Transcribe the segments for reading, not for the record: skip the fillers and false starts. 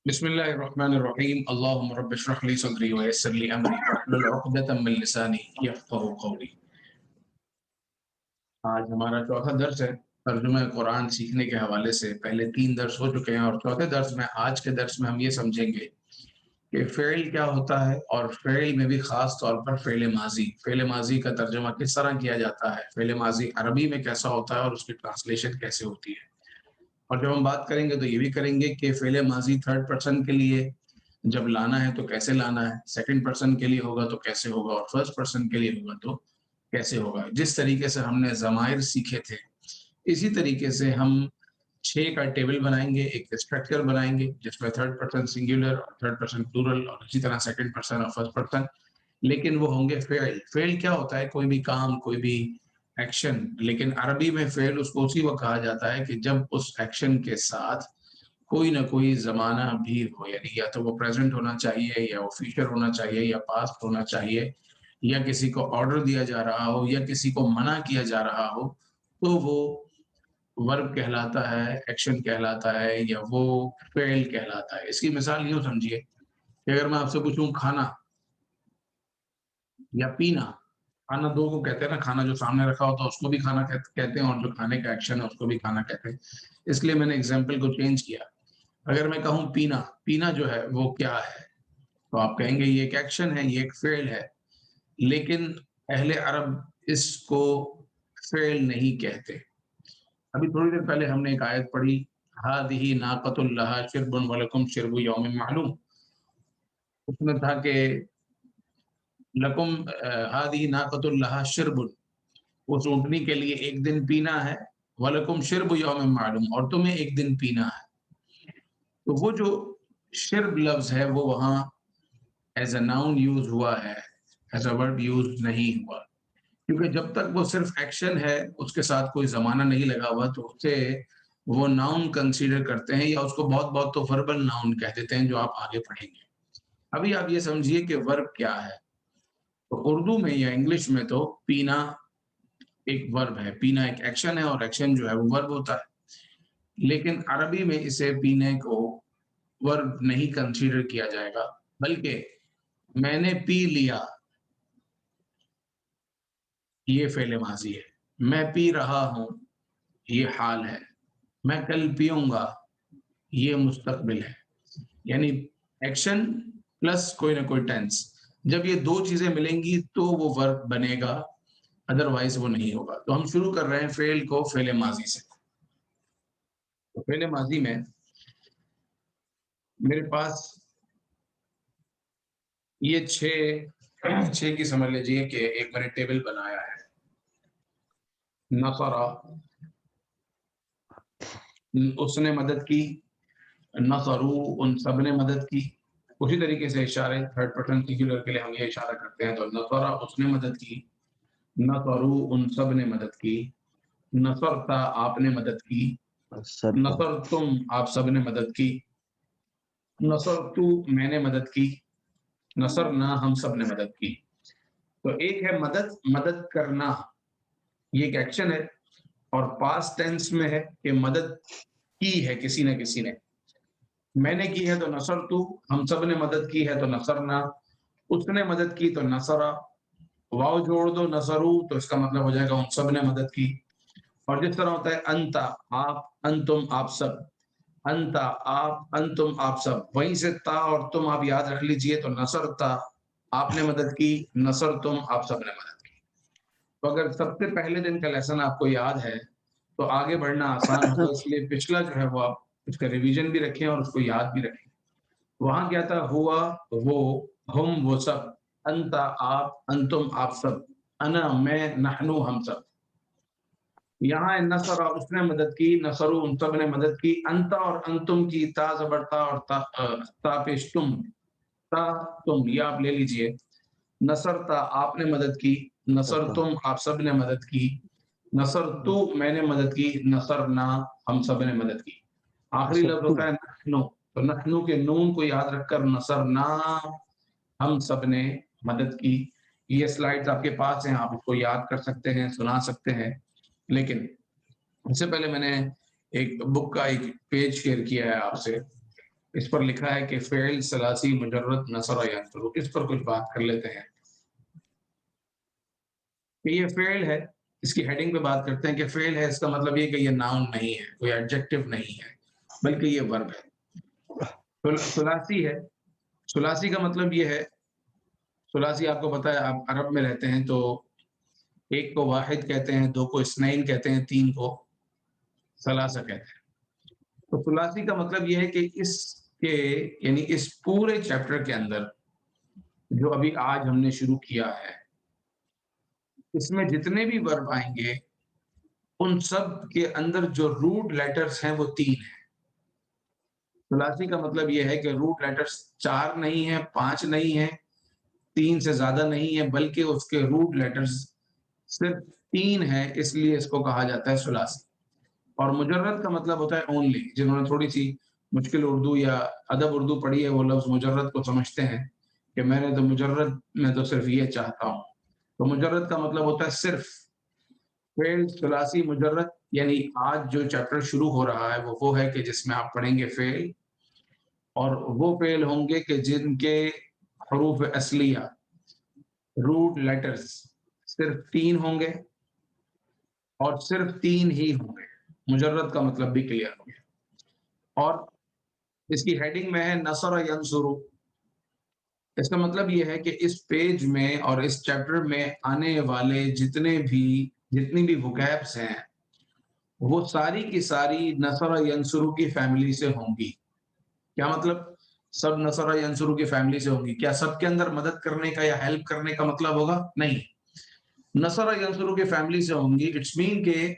بسم الله الرحمن الرحيم اللهم رب اشرح لي صدري ويسر لي امري واحلل عقدة من لساني يفقهوا قولي۔ آج ہمارا چوتھا درس ہے ترجمہ قرآن سیکھنے کے حوالے سے۔ پہلے 3 درس ہو چکے ہیں اور چوتھے درس میں آج کے درس میں ہم یہ سمجھیں گے کہ فعل کیا ہوتا ہے، اور فعل میں بھی خاص طور پر فعل ماضی۔ فعل ماضی کا ترجمہ کس طرح کیا جاتا ہے، فعل ماضی عربی میں کیسا ہوتا ہے اور اس کی ٹرانسلیشن کیسے ہوتی ہے۔ اور جب ہم بات کریں گے تو یہ بھی کریں گے کہ فعل ماضی تھرڈ پرسن کے لیے جب لانا ہے تو کیسے لانا ہے، سیکنڈ پرسن کے لیے ہوگا تو کیسے ہوگا، اور فرسٹ پرسن کے لیے ہوگا تو کیسے ہوگا۔ جس طریقے سے ہم نے ضمائر سیکھے تھے اسی طریقے سے ہم 6 کا ٹیبل بنائیں گے، ایک اسٹرکچر بنائیں گے جس میں تھرڈ پرسن سنگولر اور تھرڈ پرسن پلورل اور اسی طرح سیکنڈ پرسن اور فرسٹ پرسن، لیکن وہ ہوں گے فعل۔ فعل کیا ہوتا ہے؟ کوئی بھی کام، کوئی بھی ایکشن، لیکن عربی میں فعل اس کو اسی وقت کہا جاتا ہے کہ جب اس ایکشن کے ساتھ کوئی نہ کوئی زمانہ بھی ہو، یعنی یا تو وہ پریزنٹ ہونا چاہیے، یا وہ فیوچر ہونا چاہیے، یا پاسٹ ہونا چاہیے، یا کسی کو آرڈر دیا جا رہا ہو، یا کسی کو منع کیا جا رہا ہو، تو وہ ورب کہلاتا ہے، ایکشن کہلاتا ہے، یا وہ فعل کہلاتا ہے۔ اس کی مثال یوں سمجھیے کہ اگر میں آپ سے پوچھوں کھانا یا پینا، کھانا دو کو کہتے ہیں نا، کھانا جو سامنے رکھا ہوتا ہے اس کو بھی کھانا کہتے ہیں، اور جو کھانے کا ایکشن ہے اس کو بھی کھانا کہتے ہیں۔ اس لیے میں نے اگزامپل کو چینج کیا۔ اگر میں کہوں پینا، پینا جو ہے وہ کیا ہے، تو آپ کہیں گے یہ ایک ایکشن ہے، یہ ایک فعل ہے، لیکن اہل عرب اس کو فعل نہیں کہتے۔ ابھی تھوڑی دیر پہلے ہم نے ایک آیت پڑھی، ہذہ ناقۃ لہا شرب ولکم شرب یوم معلوم۔ اس میں تھا کہ لکم ہذہ ناقۃ لہا شرب، اس اونٹنی کے لیے ایک دن پینا ہے، وَلَكُمْ شِرْبُ یوم معلوم، اور تمہیں ایک دن پینا ہے۔ تو وہ جو شرب لفظ ہے وہ وہاں ایز اے ناؤن یوز ہوا ہے، ایز اے ورڈ یوز نہیں ہوا، کیونکہ جب تک وہ صرف ایکشن ہے، اس کے ساتھ کوئی زمانہ نہیں لگا ہوا، تو اسے وہ ناؤن کنسیڈر کرتے ہیں، یا اس کو بہت بہت تو وربل ناؤن کہہ دیتے ہیں، جو آپ آگے پڑھیں گے۔ ابھی آپ یہ سمجھیے کہ ورب کیا ہے۔ تو اردو میں یا انگلش میں تو پینا ایک ورب ہے، پینا ایک ایکشن ہے، اور ایکشن جو ہے وہ ورب ہوتا ہے، لیکن عربی میں اسے پینے کو ورب نہیں کنسیڈر کیا جائے گا، بلکہ میں نے پی لیا یہ فعل ماضی ہے، میں پی رہا ہوں یہ حال ہے، میں کل پیوں گا یہ مستقبل ہے۔ یعنی ایکشن پلس کوئی نہ کوئی ٹینس، جب یہ دو چیزیں ملیں گی تو وہ ورب بنے گا، ادروائز وہ نہیں ہوگا۔ تو ہم شروع کر رہے ہیں فعل کو فعل ماضی سے۔ تو فعل ماضی میں میرے پاس یہ چھ کی سمجھ لیجیے کہ ایک میں نے ٹیبل بنایا ہے۔ نصر، اس نے مدد کی، نصرو، ان سب نے مدد کی۔ اسی طریقے سے اشارے تھرڈ پرسن سنگولر کے لیے ہم یہ اشارہ کرتے ہیں، تو نصر اس نے مدد کی، نصرو ان سب نے مدد کی، نصرتا آپ نے مدد کی، نصر تم آپ سب نے مدد کی، نصر تو میں نے مدد کی، نصر نہ ہم سب نے مدد کی۔ تو ایک ہے مدد کرنا، یہ ایک ایکشن ہے، اور پاسٹ ٹینس میں ہے کہ مدد کی ہے کسی نہ کسی نے۔ میں نے کی ہے تو نصر تو، ہم سب نے مدد کی ہے تو نصرنا، اس نے مدد کی تو نصرا، واو جوڑ دو نصرو تو اس کا مطلب ہو جائے گا ان سب نے مدد کی۔ اور جس طرح ہوتا ہے انتا آپ، انتم آپ سب، انتا آپ، انتم آپ سب، وہیں سے تا اور تم آپ یاد رکھ لیجئے، تو نصر تا آپ نے مدد کی، نصر تم آپ سب نے مدد کی۔ تو اگر سب سے پہلے دن کا لیسن آپ کو یاد ہے تو آگے بڑھنا آسان ہوگا، اس لیے پچھلا جو ہے وہ آپ اس کا ریویژن بھی رکھیں اور اس کو یاد بھی رکھیں۔ وہاں کیا تھا؟ ہوا وہ، ہم وہ سب، انتا آپ، انتم آپ سب، انا میں، نحنو ہم سب۔ یہاں نصر اور اس نے مدد کی، نصرو ان سب نے مدد کی، انتا اور انتم کی تا زبر تا اور تا پیش تم، تا تم، یہ آپ لے لیجئے۔ نصر تا آپ نے مدد کی، نصر تم آپ سب نے مدد کی، نصر تو میں نے مدد کی، نصر نہ ہم سب نے مدد کی۔ آخری لفظ ہوتا ہے نحنو، تو نحنو کے نون کو یاد رکھ کر نصر نہ ہم سب نے مدد کی۔ یہ سلائیڈز آپ کے پاس ہیں، آپ اس کو یاد کر سکتے ہیں، سنا سکتے ہیں، لیکن اس سے پہلے میں نے ایک بک کا ایک پیج شیئر کیا ہے آپ سے۔ اس پر لکھا ہے کہ فعل ثلاثی مجرد نصر ینصر، اس پر کچھ بات کر لیتے ہیں کہ یہ فعل ہے. اس کی ہیڈنگ پہ بات کرتے ہیں کہ فعل ہے، اس کا مطلب یہ کہ یہ ناؤن نہیں ہے، کوئی ایڈجیکٹو نہیں ہے، بلکہ یہ ورب ہے. ثلاثی ہے. ثلاثی کا مطلب یہ ہے، ثلاثی آپ کو پتا ہے، آپ عرب میں رہتے ہیں تو ایک کو واحد کہتے ہیں، دو کو اثنین کہتے ہیں، تین کو ثلاثہ کہتے ہیں. تو ثلاثی کا مطلب یہ ہے کہ اس کے یعنی اس پورے چیپٹر کے اندر جو ابھی آج ہم نے شروع کیا ہے، اس میں جتنے بھی ورب آئیں گے ان سب کے اندر جو روٹ لیٹرز ہیں وہ تین ہیں. ثلاثی کا مطلب یہ ہے کہ روٹ لیٹرز 4 نہیں ہیں، 5 نہیں ہیں، 3 سے زیادہ نہیں ہے، بلکہ اس کے روٹ لیٹرز صرف 3 ہیں، اس لیے اس کو کہا جاتا ہے ثلاثی. اور مجرد کا مطلب ہوتا ہے اونلی. جنہوں نے تھوڑی سی مشکل اردو یا ادب اردو پڑھی ہے وہ لفظ مجرد کو سمجھتے ہیں کہ میں نے تو مجرد میں تو صرف یہ چاہتا ہوں. تو مجرد کا مطلب ہوتا ہے صرف. فعل ثلاثی مجرد یعنی آج جو چیپٹر شروع ہو رہا ہے وہ ہے کہ جس میں آپ پڑھیں گے فعل، اور وہ فعل ہوں گے کہ جن کے حروف اصلیہ روٹ لیٹرز صرف 3 ہوں گے اور صرف 3 ہی ہوں گے. مجرد کا مطلب بھی کلیئر ہو گیا. اور اس کی ہیڈنگ میں ہے نصر ینصر. اس کا مطلب یہ ہے کہ اس پیج میں اور اس چیپٹر میں آنے والے جتنی بھی وکیبس ہیں وہ ساری کی ساری نصر ینصر کی فیملی سے ہوں گی. کیا مطلب سب نصر ینصر کی فیملی سے ہوں گی؟ کیا سب کے اندر مدد کرنے کا یا ہیلپ کرنے کا مطلب ہوگا؟ نہیں. نصر ینصر کی فیملی سے ہوں گی. اٹس مین کہ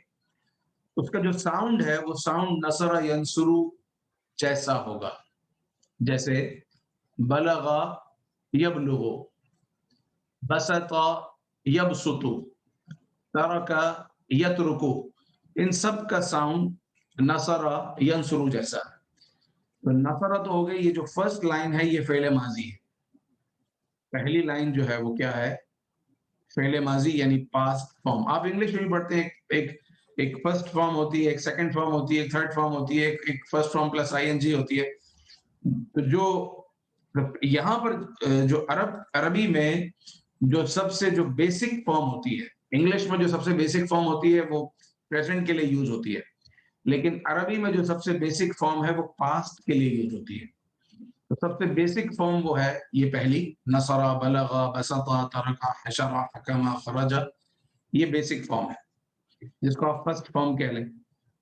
اس کا جو ساؤنڈ ہے وہ ساؤنڈ نصر ینصر جیسا ہوگا. جیسے بلغ یبلغ، بسط یبسط، ترک یترک، ان سب کا ساؤنڈ نصر ینصر جیسا ہے. تو نصر تو ہو گئی. یہ جو فرسٹ لائن ہے یہ فعل ماضی ہے. پہلی لائن جو ہے وہ کیا ہے؟ فعل ماضی یعنی پاسٹ فارم. آپ انگلش میں بھی پڑھتے ہیں، ایک فرسٹ فارم ہوتی ہے، ایک سیکنڈ فارم ہوتی ہے، ایک تھرڈ فارم ہوتی ہے، ایک first form plus I N G ہوتی ہے. جو یہاں پر جو عربی میں جو سب سے جو بیسک فارم ہوتی ہے، انگلش میں جو سب سے بیسک فارم ہوتی ہے وہ پریزنٹ کے لیے یوز ہوتی ہے، لیکن عربی میں جو سب سے بیسک فارم ہے وہ پاسٹ کے لیے یوز ہوتی ہے. تو سب سے بیسک فارم وہ ہے یہ پہلی، نصر، بلغ، بسط، ترک، حشر، حکم، خرج. یہ بیسک فارم ہے جس کو آپ فرسٹ فارم کہہ لیں،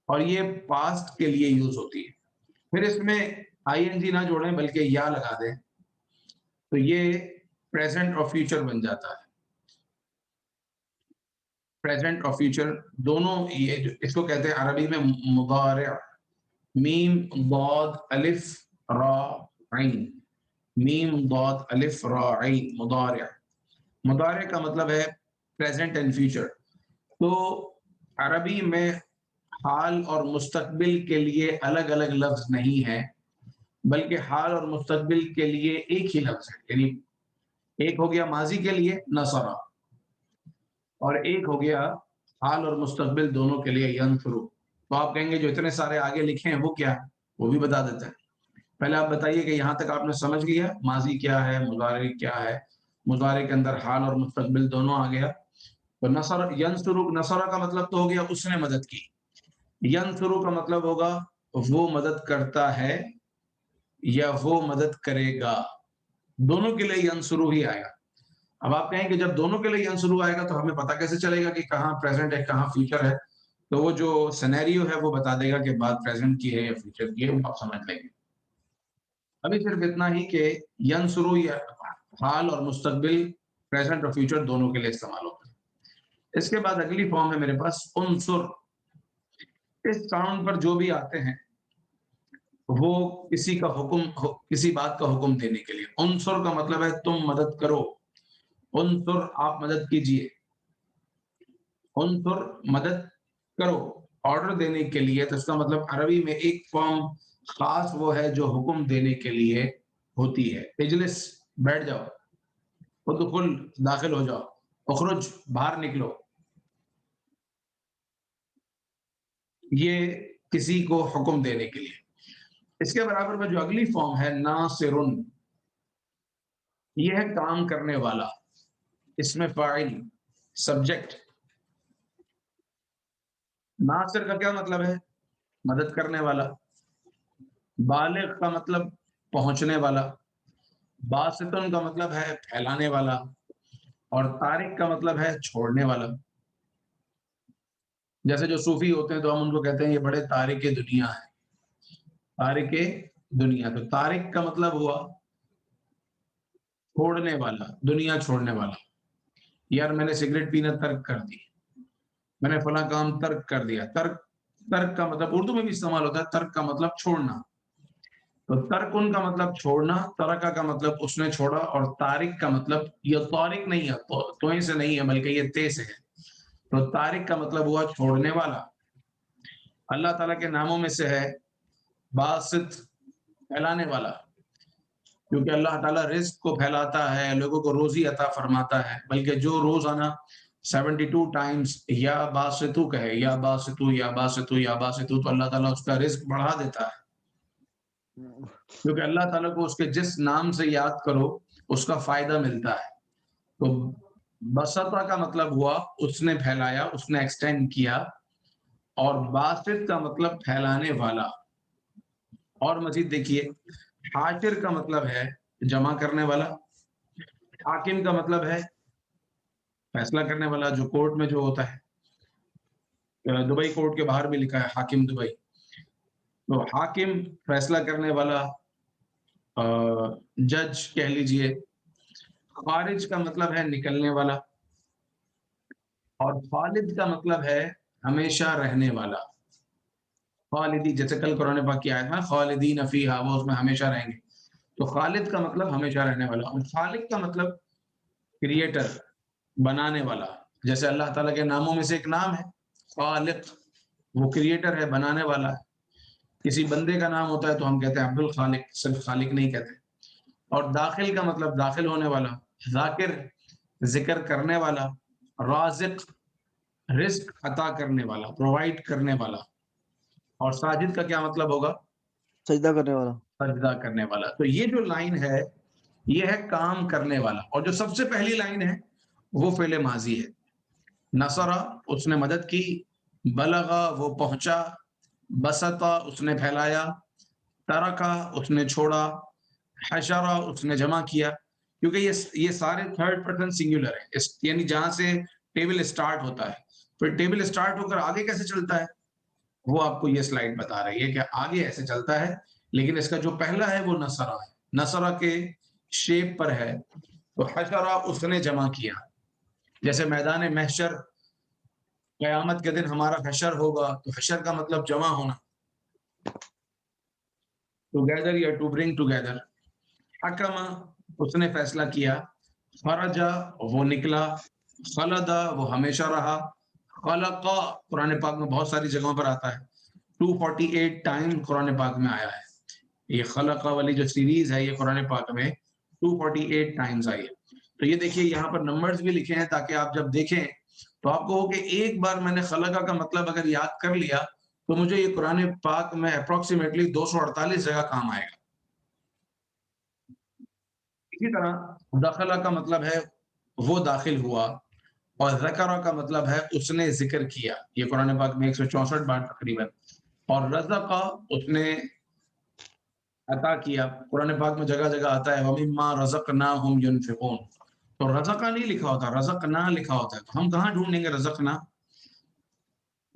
اور یہ پاسٹ کے لیے یوز ہوتی ہے. پھر اس میں آئی این جی نہ جوڑیں بلکہ یا لگا دیں تو یہ پریزنٹ اور فیوچر بن جاتا ہے. پریزنٹ اور فیوچر دونوں یہ اس کو کہتے ہیں عربی میں مضارع. میم ضاد الف را عین، میم ضاد الف را عین، مضارع. مضارع کا مطلب ہے پریزنٹ اینڈ فیوچر. تو عربی میں حال اور مستقبل کے لیے الگ الگ لفظ نہیں ہے، بلکہ حال اور مستقبل کے لیے ایک ہی لفظ ہے. یعنی ایک ہو گیا ماضی کے لیے نصر، اور ایک ہو گیا حال اور مستقبل دونوں کے لیے ینصر. تو آپ کہیں گے جو اتنے سارے آگے لکھے ہیں وہ کیا ہے؟ وہ بھی بتا دیتے ہیں. پہلے آپ بتائیے کہ یہاں تک آپ نے سمجھ لیا ماضی کیا ہے، مضارع کیا ہے. مضارع کے اندر حال اور مستقبل دونوں آ گیا. تو نصر ینصر، نصر کا مطلب تو ہو گیا اس نے مدد کی. ینصر کا مطلب ہوگا وہ مدد کرتا ہے یا وہ مدد کرے گا. دونوں کے لیے ینصر ہی آئے گا. اب آپ کہیں کہ جب دونوں کے لیے ینصر آئے گا تو ہمیں پتہ کیسے چلے گا کہ کہاں پریزنٹ ہے کہاں فیوچر ہے؟ تو وہ جو سینیریو ہے وہ بتا دے گا کہ بات پریزنٹ کی ہے یا فیوچر کی ہے، وہ آپ سمجھ لیں گے. ابھی صرف اتنا ہی کہ ینصر یا حال اور مستقبل پریزنٹ اور فیوچر دونوں کے لیے استعمال ہوتا ہے. اس کے بعد اگلی فارم ہے میرے پاس انصر. اس ساؤنڈ پر جو بھی آتے ہیں وہ کسی کا حکم، کسی بات کا حکم دینے کے لیے. انصر کا مطلب ہے تم مدد کرو. انصر آپ مدد کیجئے. انصر مدد کرو، آرڈر دینے کے لیے. تو اس کا مطلب عربی میں ایک فارم خاص وہ ہے جو حکم دینے کے لیے ہوتی ہے. اجلس، بیٹھ جاؤ. ادخل، داخل ہو جاؤ. اخرج، باہر نکلو. یہ کسی کو حکم دینے کے لیے. اس کے برابر میں جو اگلی فارم ہے ناصرن، یہ ہے کام کرنے والا، اس میں فاعل سبجیکٹ. ناصر کا کیا مطلب ہے؟ مدد کرنے والا. بالغ کا مطلب پہنچنے والا. باسطن کا مطلب ہے پھیلانے والا. اور طارق کا مطلب ہے چھوڑنے والا. جیسے جو صوفی ہوتے ہیں تو ہم ان کو کہتے ہیں یہ بڑے طارق دنیا ہے. طارق دنیا، تو طارق کا مطلب ہوا چھوڑنے والا، دنیا چھوڑنے والا. یار میں نے سگریٹ پینا ترک کر دی، میں نے فلاں کام ترک کر دیا. ترک کا مطلب اردو میں بھی استعمال ہوتا ہے، ترک کا مطلب چھوڑنا. تو ترک ان کا مطلب چھوڑنا، ترکا کا مطلب اس نے چھوڑا، اور طارق کا مطلب یہ طارق نہیں ہے، توئیں سے نہیں ہے بلکہ یہ تے سے ہے. تو طارق کا مطلب ہوا چھوڑنے والا. اللہ تعالیٰ کے ناموں میں سے ہے باسط، پھیلانے والا، کیونکہ اللہ تعالیٰ رزق کو پھیلاتا ہے، لوگوں کو روزی عطا فرماتا ہے. بلکہ جو روزانہ 72 ٹائمز یا باسطو کہے، یا باسطو یا باسطو یا باسطو، تو اللہ تعالیٰ اس کا رزق بڑھا دیتا ہے. کیونکہ اللہ تعالیٰ کو اس کے جس نام سے یاد کرو اس کا فائدہ ملتا ہے. تو بسطہ کا مطلب ہوا اس نے پھیلایا، اس نے ایکسٹینڈ کیا. اور باسط کا مطلب پھیلانے والا. اور مزید دیکھیے، حاشر کا مطلب ہے جمع کرنے والا. حاکم کا مطلب ہے فیصلہ کرنے والا، جو کورٹ میں جو ہوتا ہے. دبئی کورٹ کے باہر بھی لکھا ہے حاکم دبئی. تو حاکم فیصلہ کرنے والا، جج کہہ لیجئے. خارج کا مطلب ہے نکلنے والا. اور خالد کا مطلب ہے ہمیشہ رہنے والا. خالدی، جیسے کل قرآن پاک کی آیت ہے خالدین فیہا، وہ اس میں ہمیشہ رہیں گے. تو خالد کا مطلب ہمیشہ رہنے والا. اور خالق کا مطلب کریٹر، بنانے والا. جیسے اللہ تعالیٰ کے ناموں میں سے ایک نام ہے خالق، وہ کریٹر ہے، بنانے والا ہے. کسی بندے کا نام ہوتا ہے تو ہم کہتے ہیں عبد الخالق، صرف خالق نہیں کہتے. اور داخل کا مطلب داخل ہونے والا. ذاکر، ذکر کرنے والا. رازق، رزق عطا کرنے والا، پرووائڈ کرنے والا. اور ساجد کا کیا مطلب ہوگا؟ سجدہ کرنے والا. سجدہ کرنے والا. تو یہ جو لائن ہے یہ ہے کام کرنے والا. اور جو سب سے پہلی لائن ہے وہ فعل ماضی ہے. نصرہ، اس نے مدد کی. بلغا، وہ پہنچا. بسطا، اس نے پھیلایا. ترکا، اس نے چھوڑا. حشرہ، اس نے جمع کیا. کیونکہ یہ سارے تھرڈ پرسن سنگولر ہیں، یعنی جہاں سے ٹیبل اسٹارٹ ہوتا ہے. پھر ٹیبل اسٹارٹ ہو کر آگے کیسے چلتا ہے وہ آپ کو یہ سلائیڈ بتا رہی ہے کہ آگے ایسے چلتا ہے. لیکن اس کا جو پہلا ہے وہ نصرہ ہے، نصرہ کے شیپ پر ہے. تو حشرہ، اس نے جمع کیا. جیسے میدان محشر، قیامت کے دن ہمارا حشر ہوگا، تو حشر کا مطلب جمع ہونا، ٹوگیدر یا ٹو برنگ ٹوگیدر. حکم، اس نے فیصلہ کیا. خرجا، وہ نکلا. خلدا، وہ ہمیشہ رہا. خلقا، قرآن پاک میں بہت ساری جگہوں پر آتا ہے. 248 ٹائم قرآن پاک میں آیا ہے. یہ خلقہ والی جو سیریز ہے یہ قرآن پاک میں 248 ٹائمز آئی ہے. تو یہ دیکھیے یہاں پر نمبرز بھی لکھے ہیں تاکہ آپ جب دیکھیں تو آپ کو ہو کہ ایک بار میں نے خلقہ کا مطلب اگر یاد کر لیا تو مجھے یہ قرآن پاک میں اپروکسیمیٹلی 248 جگہ کام آئے گا. اسی طرح دخلہ کا مطلب ہے وہ داخل ہوا. اور ذکرہ کا مطلب ہے اس نے ذکر کیا. یہ قرآن پاک میں 164 بار تقریباً. اور رزقہ، اس نے عطا کیا. قرآن پاک میں جگہ جگہ آتا ہے وَمِمَّا رَزَقْنَاهُمْ يُنْفِقُونَ. تو رزقہ نہیں لکھا ہوتا، رزقنا لکھا ہوتا ہے. تو ہم کہاں ڈھونڈیں گے رزقنا؟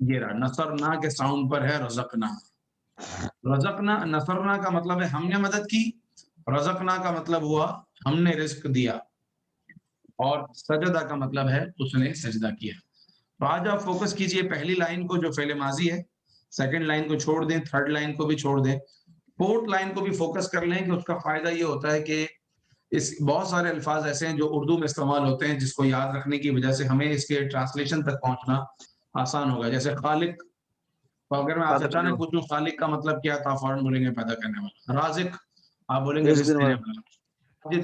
یہ رہا، نصرنا کے ساؤنڈ پر ہے رزقنا. رزقنا، نصرنا کا مطلب ہے ہم نے مدد کی. رزقنا کا مطلب ہوا ہم نے رزق دیا. اور سجدہ کا مطلب ہے اس نے سجدہ کیا. تو آج آپ فوکس کیجئے پہلی لائن کو جو فعل ماضی ہے، سیکنڈ لائن کو چھوڑ دیں، تھرڈ لائن کو بھی چھوڑ دیں، فورتھ لائن کو بھی فوکس کر لیں کہ اس کا فائدہ یہ ہوتا ہے کہ بہت سارے الفاظ ایسے ہیں جو اردو میں استعمال ہوتے ہیں جس کو یاد رکھنے کی وجہ سے ہمیں اس کے ٹرانسلیشن تک پہنچنا آسان ہوگا. جیسے خالق، تو اگر میں آپ سے اچانک پوچھوں خالق کا مطلب کیا تھا، فوراً بولیں گے پیدا کرنے والا. رازق، آپ بولیں گے رزق دینے والا.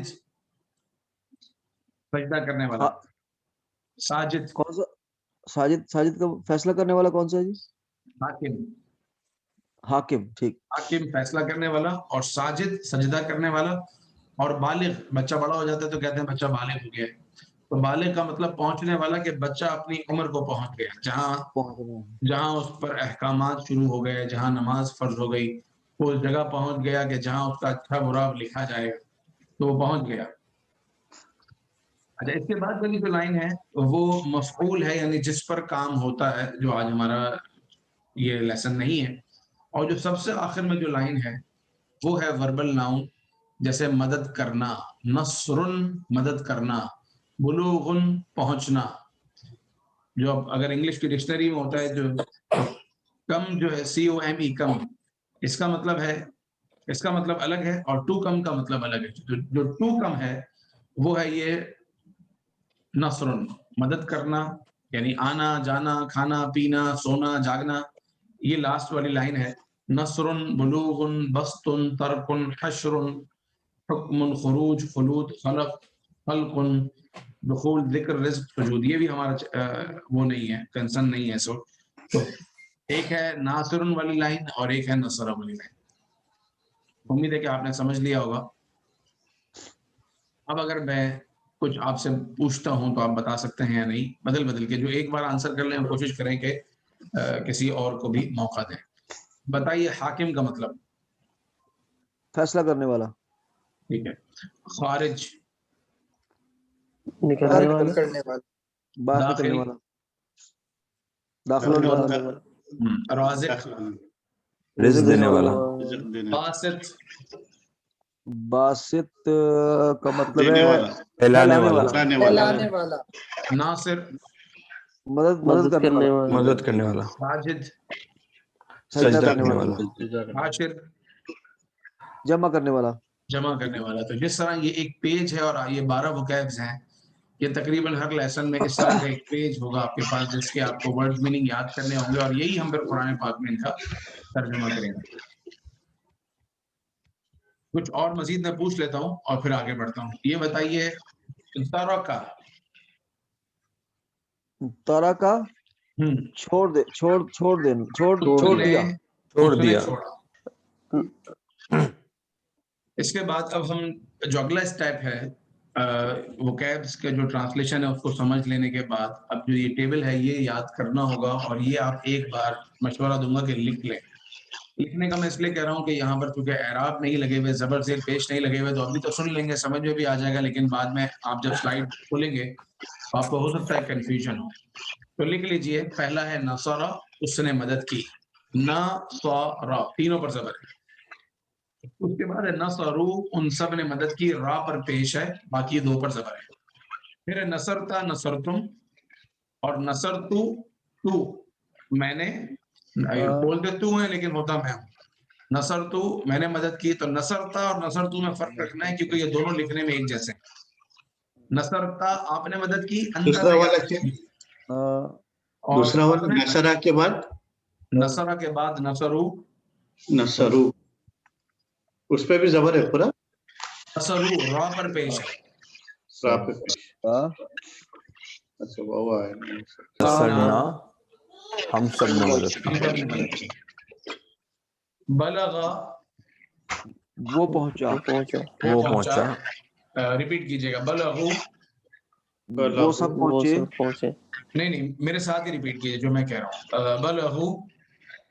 سجدہ کرنے والا. ساجد، کون سا؟ ساجد کا فیصلہ کرنے والا کون سا ہے جی؟ حاکم. حاکم ٹھیک. حاکم فیصلہ کرنے والا, اور ساجد سجدہ کرنے والا, اور بالغ بچہ بڑا ہو جاتا ہے تو کہتے ہیں بچہ بالغ ہو گیا. تو بالغ کا مطلب پہنچنے والا, کہ بچہ اپنی عمر کو پہنچ گیا, جہاں اس پر احکامات شروع ہو گئے, جہاں نماز فرض ہو گئی, وہ اس جگہ پہنچ گیا کہ جہاں اس کا اچھا برا لکھا جائے گا, تو وہ پہنچ گیا. اچھا, اس کے بعد والی جو لائن ہے وہ مفعول ہے, یعنی جس پر کام ہوتا ہے, جو آج ہمارا یہ لیسن نہیں ہے. اور جو سب سے آخر میں جو لائن ہے وہ ہے وربل ناؤن, جیسے مدد کرنا, نصر مدد کرنا, بلوغ پہنچنا. جو اب اگر انگلش کی ڈکشنری میں ہوتا ہے, جو کم جو ہے COME کم, اس کا مطلب ہے, اس کا مطلب الگ ہے, اور ٹو کم کا مطلب الگ ہے. جو ٹو کم ہے وہ ہے یہ نصر مدد کرنا, یعنی آنا جانا, کھانا پینا, سونا جاگنا. یہ لاسٹ والی لائن ہے, نصر بلوغ بسط ترک حشر حکم خروج خلود خلق خلق دخول ذکر رزق سجود. یہ بھی ہمارا وہ نہیں ہے, کنسرن نہیں ہے. سو تو ایک ہے ناصر والی لائن اور ایک ہے نصر والی لائن. امید ہے کہ آپ نے سمجھ لیا ہوگا. اب اگر میں کچھ آپ سے پوچھتا ہوں تو آپ بتا سکتے ہیں یا نہیں, بدل کے, جو ایک بار آنسر کر لیں, کوشش کریں کہ کسی اور کو بھی موقع دیں. بتائیے حاکم کا مطلب. فیصلہ کرنے والا. ٹھیک ہے. خارج نکلنے والا. باہر نکلنے والا. داخل ہونے والا. رازق رزق دینے والا. باسط باسط کا مطلب ہے پھیلانے پھیلانے والا. ناصر مدد کرنے والا. مدد کرنے والا. ساجد سجدہ سجدہ کرنے کرنے والا. والا. حاشر جمع کرنے والا. جمع کرنے والا. تو جس طرح یہ ایک پیج ہے اور یہ 12 وکیبز ہیں, یہ تقریباً ہر لیسن میں اس طرح کا ایک پیج ہوگا آپ کے پاس, جس کے آپ کو ورڈ میننگ یاد کرنے ہوں گے, اور یہی ہم پھر قرآن پاک میں ان کا ترجمہ کریں گے. کچھ اور مزید میں پوچھ لیتا ہوں اور پھر آگے بڑھتا ہوں. یہ بتائیے ترکا. ترکا چھوڑ دے, چھوڑ دیا. چھوڑ دیا. اس کے بعد اب ہم جو اگلا اسٹیپ ہے وکیبس کے جو ٹرانسلیشن ہے اس کو سمجھ لینے کے بعد, اب جو یہ ٹیبل ہے یہ یاد کرنا ہوگا, اور یہ آپ ایک بار مشورہ دوں گا کہ لکھ لیں. لکھنے کا میں اس لیے کہہ رہا ہوں کہ یہاں پر چونکہ اعراب نہیں لگے ہوئے, زبر زیر پیش نہیں لگے ہوئے, تو ابھی تو سن لیں گے, سمجھ میں بھی آ جائے گا, لیکن بعد میں آپ جب سلائیڈ کھولیں گے تو آپ کو ہو سکتا ہے کنفیوژن ہو. تو لکھ لیجئے. پہلا ہے نصرہ, اس نے مدد کی. نصرہ تینوں پر زبر ہے. اس کے بعد ہے نصرو, ان سب نے مدد کی, را پر پیش ہے, باقی دو پر زبر ہے. پھر ہے نصرتا نصرتم, اور نصرتو تو, میں نے بولتے تو ہیں لیکن ہوتا میں ہوں. نصرتو میں نے مدد کی. تو نصرتا اور نصرتو میں فرق رکھنا ہے کیونکہ یہ دونوں لکھنے میں ایک جیسے ہیں. نصرتا آپ نے مدد کی. دوسرا والا کیا؟ دوسرا والا نصرہ کے بعد نصرہ کے بعد نصرو. نصرو, اس پہ بھی زبر ہے پورا. نصرو را پر پیش ہے. را پہ پیش. اچھا وہ ہے نصرنا, ہم سب نے مدد کی. بلغا وہ پہنچا. ریپیٹ کیجئے گا. بلغو وہ سب پہنچے. نہیں میرے ساتھ ہی ریپیٹ کیجئے جو میں کہہ رہا ہوں. بلغو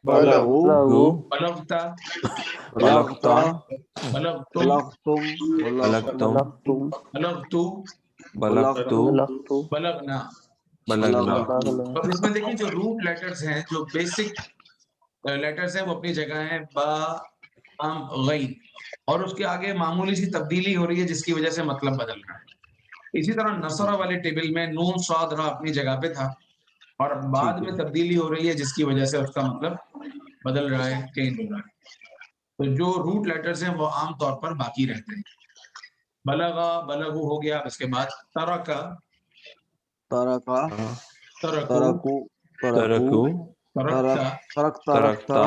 بلغو بلغتا بلغتا بلغتم بلغتم بلغتو بلغتو بلغنا. بلغنا. اور اس میں دیکھیں جو روٹ لیٹرز ہیں, جو بیسک لیٹرز ہیں, وہ اپنی جگہ ہیں. با ام غین, اور اس کے آگے معمولی سی تبدیلی ہو رہی ہے جس کی وجہ سے مطلب بدل رہا ہے. اسی طرح نصرہ والے ٹیبل میں نون صاد را اپنی جگہ پہ تھا, اور بعد میں تبدیلی ہو رہی ہے جس کی وجہ سے اس کا مطلب بدل رہا ہے, چینج ہو رہا ہے. تو جو روٹ لیٹرز ہیں وہ عام طور پر باقی رہتے ہیں. بلغا بلغو ہو گیا. اس کے بعد ترکا ترکو ترکو ترکتا ترکتا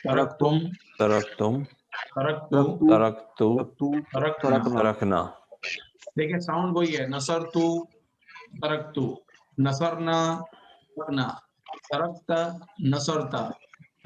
ترکتم ترکتو ترکنا. ترکنا. دیکھیں ساؤنڈ وہی ہے. نصرتو ترکتو, نصرنا ترکنا, ترکتا نصرتا,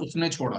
اس نے چھوڑا,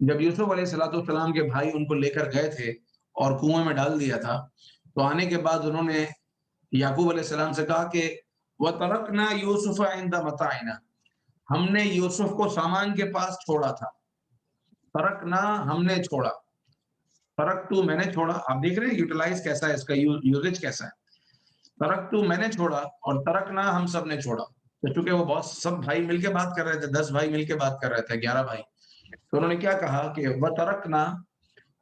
جب یوسف علیہ السلام کے بھائی ان کو لے کر گئے تھے اور کنویں میں ڈال دیا تھا, تو آنے کے بعد انہوں نے یعقوب علیہ السلام سے کہا کہ وَتَرَكْنَا يُوسُفَ عِنْدَ مَتَاعِنَا, ہم نے یوسف کو سامان کے پاس چھوڑا تھا. ترکنا ہم نے چھوڑا, ترکتو میں نے چھوڑا. آپ دیکھ رہے ہیں یوٹیلائز کیسا ہے, اس کا یوزیج کیسا ہے. ترکتو میں نے چھوڑا اور ترکنا ہم سب نے چھوڑا. تو چونکہ وہ بہت سب بھائی مل کے بات کر رہے تھے, 10 بھائی مل کے بات کر رہے تھے, 11 بھائی, تو انہوں نے کیا کہا کہ وَتَرَكْنَا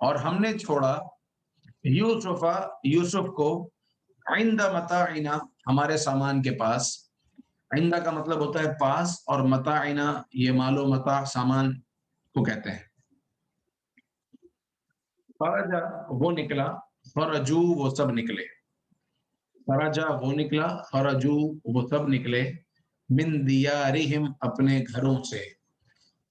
اور ہم نے چھوڑا یوسف کو عند متاعنا ہمارے سامان کے پاس. عند کا مطلب ہوتا ہے پاس, اور متاعنا یہ مال و متاع سامان کو کہتے ہیں. خرجا وہ نکلا, خرجو وہ سب نکلے. خرجا وہ نکلا, خرجو وہ سب نکلے, من دیارہم اپنے گھروں سے.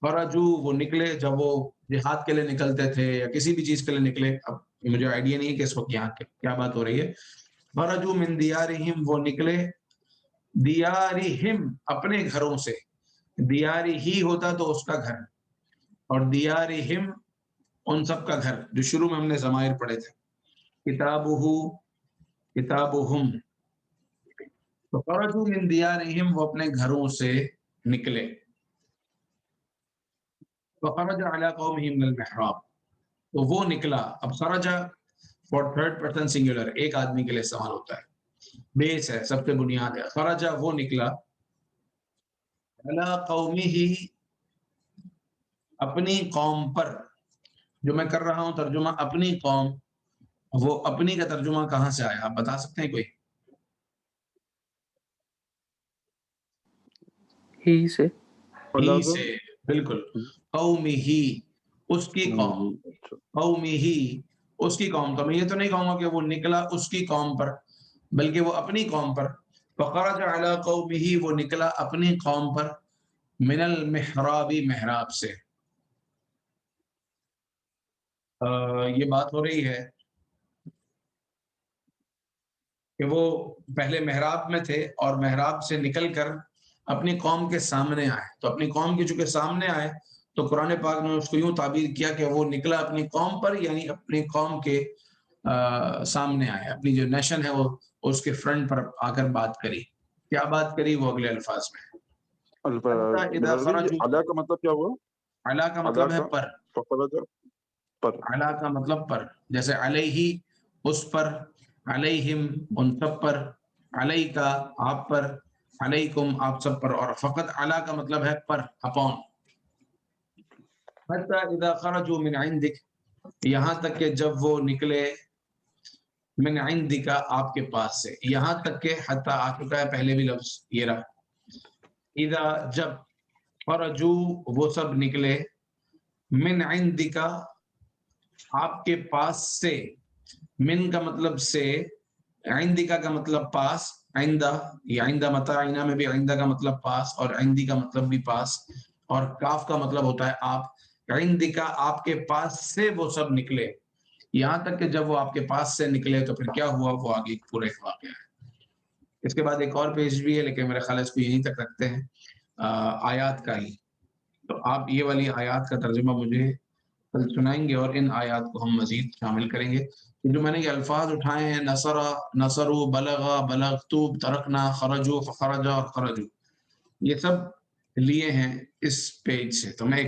خرجو وہ نکلے جب وہ جہاد کے لیے نکلتے تھے یا کسی بھی چیز کے لیے نکلے. اب مجھے آئیڈیا نہیں ہے کہ اس وقت یہاں کیا بات ہو رہی ہے. خرجو من دیارہم وہ نکلے, دیارہم اپنے گھروں سے. دیاری ہی ہوتا تو اس کا گھر, اور دیارہم ان سب کا گھر, جو شروع میں ہم نے ضمائر پڑھے تھے. کتابہ کتابہم, تو خرجو من دیارہم وہ اپنے گھروں سے نکلے. فخرج علی قومہ من المحراب, تو وہ نکلا. اب خرجہ فور تھرڈ پرسن سنگولر, ایک آدمی کے لیے استعمال ہوتا ہے, بیس ہے, سب سے بنیاد ہے. خرجہ وہ نکلا علی قومہ اپنی قوم پر. جو میں کر رہا ہوں ترجمہ اپنی قوم, وہ اپنی کا ترجمہ کہاں سے آیا, آپ بتا سکتے ہیں کوئی؟ ہی سے. ہی سے, بالکل. قومہ اس کی قوم, قومہ اس کی قوم. تو میں یہ تو نہیں کہوں گا کہ وہ نکلا اس کی قوم پر, بلکہ وہ اپنی قوم پر. فخرج علی قومہ وہ نکلا اپنی قوم پر, من المحراب محراب سے. یہ بات ہو رہی ہے کہ وہ پہلے محراب میں تھے اور محراب سے نکل کر اپنی قوم کے سامنے آئے. تو اپنی قوم کے چونکہ سامنے آئے تو قرآن پاک نے اس کو یوں تعبیر کیا کہ وہ نکلا اپنی قوم پر, یعنی اپنی قوم کے سامنے آئے, اپنی جو نیشن ہے وہ اس کے فرنٹ پر آ کر بات کری. کیا بات کری وہ اگلے الفاظ میں. علا کا مطلب کیا ہوا؟ علا کا مطلب ہے پر. پر. علا کا مطلب پر, جیسے علیہ اس پر, علیہم ان سب پر, علیکا آپ پر, علیکم آپ سب پر, اور فقط علا کا مطلب ہے پر, اپون. حتی اذا خرجوا من عندک, یہاں تک کہ جب وہ نکلے من عندک آپ کے پاس سے. یہاں تک کہ حتی آ چکا ہے, پہلے بھی لفظ یہ رہا. اذا جب, خرجوا وہ سب نکلے, من عندک آپ کے پاس سے. من کا مطلب سے, عندک کا مطلب پاس, عندہ یا عندہ متاعنا میں بھی عندہ کا مطلب پاس اور عندی کا مطلب بھی پاس, اور کاف کا مطلب ہوتا ہے آپ. عندک آپ کے پاس سے وہ سب نکلے. یہاں تک کہ جب وہ آپ کے پاس سے نکلے تو پھر کیا ہوا, وہ آگے پورے واقعہ ہے. اس کے بعد ایک اور پیج بھی ہے, لیکن میرے خیال اس کو یہیں تک رکھتے ہیں, آیات کا ہی. تو آپ یہ والی آیات کا ترجمہ مجھے کل سنائیں گے, اور ان آیات کو ہم مزید شامل کریں گے. جو میں نے یہ الفاظ اٹھائے ہیں, نصرا, نصرو, بلغا, بلغتو, ترکنا, خرجو, فخرجا اور خرجو, یہ سب لیے ہیں اس پیج سے. تو میں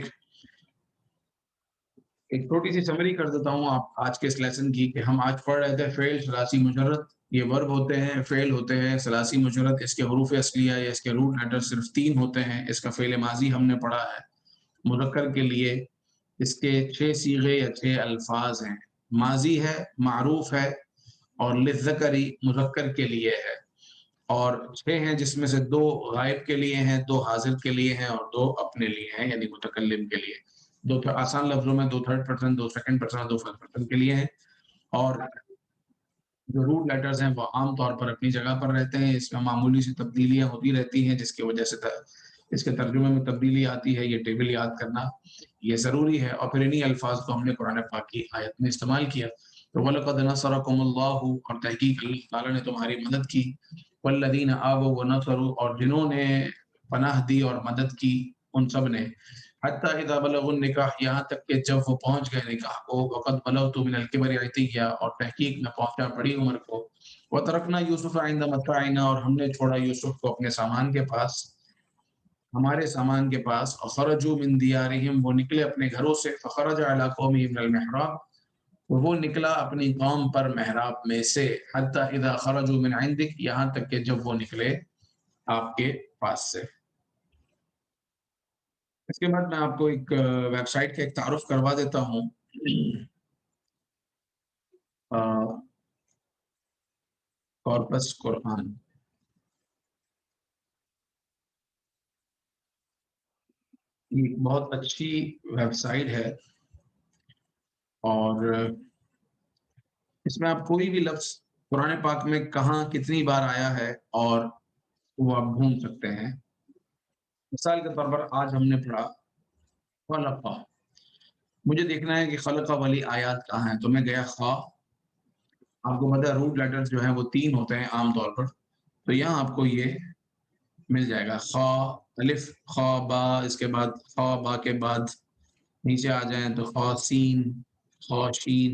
ایک چھوٹی سی سمری کر دیتا ہوں آپ آج کے اس لیسن کی, کہ ہم آج پڑھ رہے تھے فعل, ثلاثی مجرد. یہ ورب ہوتے ہیں, فعل ہوتے ہیں, ثلاثی مجرد. اس کے حروف اصلیہ یا اس کے روٹ لیٹر صرف 3 ہوتے ہیں. اس کا فعل ماضی ہم نے پڑھا ہے. مذکر کے لیے اس کے 6 صیغے یا 6 الفاظ ہیں. ماضی ہے, معروف ہے, اور للذکری مذکر کے لیے ہے, اور 6 ہیں جس میں سے 2 غائب کے لیے ہیں, 2 حاضر کے لیے ہیں, اور 2 اپنے لیے ہیں یعنی متکلم کے لیے. 2 آسان لفظوں میں 2 تھرڈ پرسن, 2 سیکنڈ پرسن اور 2 فرسٹ پرسن کے لیے ہیں. اور جو روٹ لیٹرز ہیں وہ عام طور پر اپنی جگہ پر رہتے ہیں. اس میں معمولی سی تبدیلیاں ہوتی رہتی ہیں, جس کی وجہ سے اس کے ترجمے میں تبدیلی آتی ہے. یہ ٹیبل یاد کرنا یہ ضروری ہے. اور پھر انہی الفاظ کو ہم نے قرآن پاک کی آیت میں استعمال کیا. تو وَلَقَدْ نَصَرَكُمُ اللَّهُ، اور تحقیق اللہ تعالیٰ نے تمہاری مدد کی، وَالَّذِينَ آوَوا وَنَصَرُوا، اور جنہوں نے پناہ دی اور مدد کی ان سب نے، حتیٰ اذا بلغوا النکاح، یہاں تک کہ جب وہ پہنچ گئے نکاح کو، وقد بلغت من الکبر عتیہ، اور تحقیق میں پہنچا بڑی عمر کو، وترکنا یوسف عند متاعنا، اور ہم نے چھوڑا یوسف کو اپنے سامان کے پاس، ہمارے سامان کے پاس، خرجوا من دیارہم، وہ نکلے اپنے گھروں سے، فخرج علی قومہ من المحراب، وہ نکلا اپنی قوم پر محراب میں سے، حتی اذا خرجوا من عندک، یہاں تک کہ جب وہ نکلے آپ کے پاس سے۔ اس کے بعد میں آپ کو ایک ویب سائٹ کا ایک تعارف کروا دیتا ہوں، کارپس قرآن۔ یہ بہت اچھی ویب سائٹ ہے، اور اس میں آپ کوئی بھی لفظ قرآن پاک میں کہاں کتنی بار آیا ہے اور وہ آپ ڈھونڈ سکتے ہیں۔ مثال کے طور پر آج ہم نے پڑھا خلقہ، مجھے دیکھنا ہے کہ خلقہ والی آیات کہاں ہیں، تو میں گیا خا، آپ کو پتہ ہے روٹ لیٹرز جو ہیں وہ 3 ہوتے ہیں عام طور پر، تو یہاں آپ کو یہ مل جائے گا، خا الف خا با، اس کے بعد خا با کے بعد نیچے آ جائیں تو خا سین، خا شین،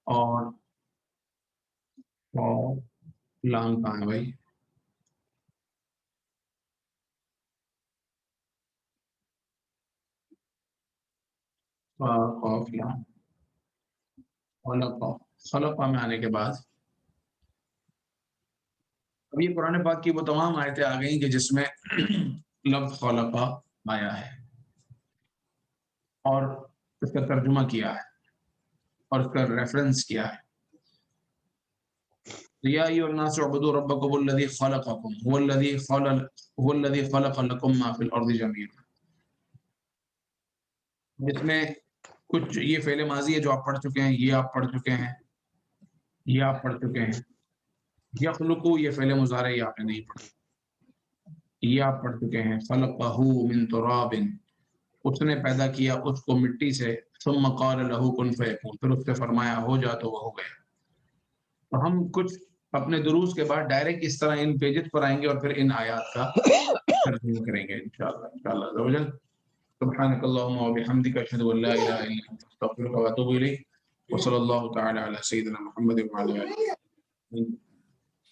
اور خا لام کہاں ہے بھائی، خا قاف لام، خلقہ، خلقہ میں آنے کے بعد اب یہ قرآن پاک کی وہ تمام آیتیں آ گئیں کہ جس میں لفظ خلقہ آیا ہے اور اس کا ترجمہ کیا ہے اور اس کا ریفرنس کیا ہے۔ یا ایھا الناس اعبدوا ربکم الذی خلقکم هو الذی خلق لکم ما فی الارض جميعا، جس میں کچھ یہ فعل ماضی ہے جو آپ پڑھ چکے ہیں، یہ آپ پڑھ چکے ہیں، یہ آپ پڑھ چکے ہیں، یخلقو یہ فعل مضارع یہ آپ نے نہیں پڑھا، یہ آپ پڑھ چکے ہیں، خلقہ من تراب، اس نے پیدا کیا اس کو مٹی سے، ثم قال له کن فیکون، پھر اس سے فرمایا ہو جا تو وہ ہو گیا۔ تو ہم کچھ اپنے دروس کے بعد ڈائریکٹ اس طرح ان پیجز پر آئیں گے اور پھر ان آیات کا ترجمہ کریں گے انشاءاللہ عز و جل۔ سبحانک اللہم و بحمدک، اشہد ان لا الہ الا انت، استغفرک و اتوب الیک، وصلی اللہ تعالی علی سیدنا محمد وعلی آلہ۔